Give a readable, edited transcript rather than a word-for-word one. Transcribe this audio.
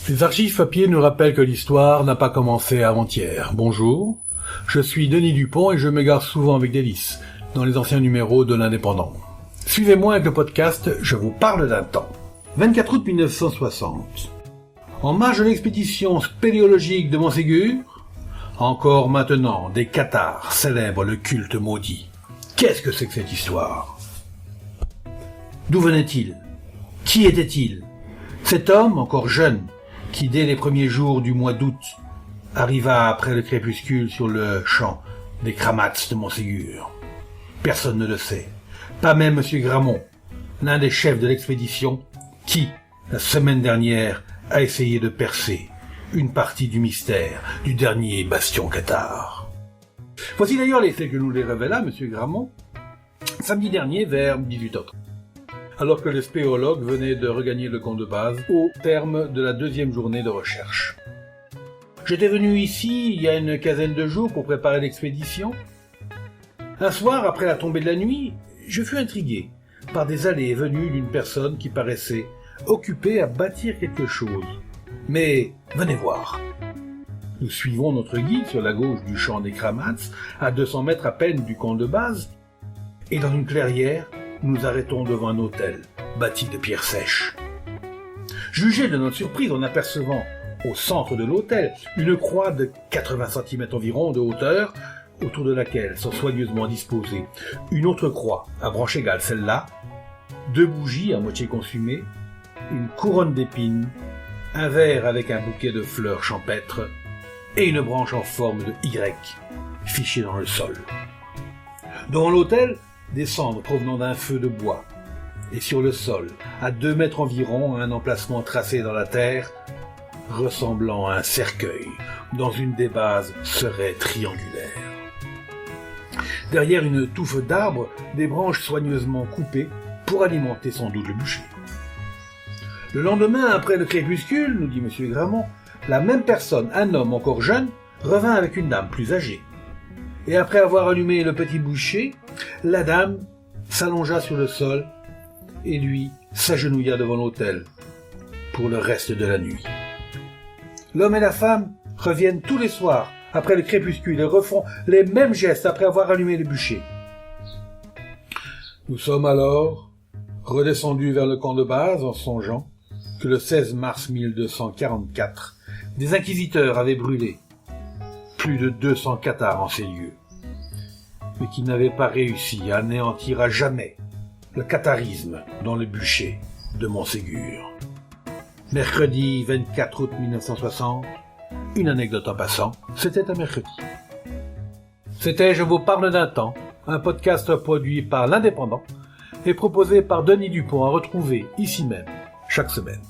Les archives papier nous rappellent que l'histoire n'a pas commencé avant-hier. Bonjour, je suis Denis Dupont et je m'égare souvent avec délice dans les anciens numéros de l'Indépendant. Suivez-moi avec le podcast Je vous parle d'un temps. 24 août 1960. En marge de l'expédition spéléologique de Montségur, encore maintenant, des cathares célèbrent le culte maudit. Qu'est-ce que c'est que cette histoire? D'où venait-il? Qui était-il? Cet homme, encore jeune, qui dès les premiers jours du mois d'août arriva après le crépuscule sur le champ des Kramats de Montségur. Personne ne le sait, pas même M. Gramont, l'un des chefs de l'expédition, qui, la semaine dernière, a essayé de percer une partie du mystère du dernier bastion cathare. Voici d'ailleurs les faits que nous les révéla M. Gramont samedi dernier vers 18h30. Alors que le spéologue venait de regagner le camp de base au terme de la deuxième journée de recherche. J'étais venu ici il y a une quinzaine de jours pour préparer l'expédition. Un soir, après la tombée de la nuit, je fus intrigué par des allées et venues d'une personne qui paraissait occupée à bâtir quelque chose. Mais venez voir. Nous suivons notre guide sur la gauche du champ des Kramats, à 200 mètres à peine du camp de base, et dans une clairière, nous nous arrêtons devant un hôtel, bâti de pierres sèches. Jugez de notre surprise en apercevant, au centre de l'hôtel, une croix de 80 cm environ de hauteur, autour de laquelle sont soigneusement disposées une autre croix, à branche égale celle-là, 2 bougies à moitié consumées, une couronne d'épines, un verre avec un bouquet de fleurs champêtres, et une branche en forme de Y, fichée dans le sol. Dans l'hôtel, des cendres provenant d'un feu de bois, et sur le sol, à 2 mètres environ, un emplacement tracé dans la terre, ressemblant à un cercueil, dont une des bases serait triangulaire. Derrière une touffe d'arbres, des branches soigneusement coupées pour alimenter sans doute le bûcher. Le lendemain, après le crépuscule, nous dit M. Gramont, la même personne, un homme encore jeune, revint avec une dame plus âgée. Et après avoir allumé le petit bûcher, la dame s'allongea sur le sol et lui s'agenouilla devant l'autel pour le reste de la nuit. L'homme et la femme reviennent tous les soirs après le crépuscule et refont les mêmes gestes après avoir allumé le bûcher. Nous sommes alors redescendus vers le camp de base en songeant que le 16 mars 1244, des inquisiteurs avaient brûlé plus de 200 cathares en ces lieux, mais qui n'avaient pas réussi à anéantir à jamais le catharisme dans le bûcher de Montségur. Mercredi 24 août 1960, une anecdote en passant, c'était un mercredi. C'était Je vous parle d'un temps, un podcast produit par l'Indépendant et proposé par Denis Dupont à retrouver ici même chaque semaine.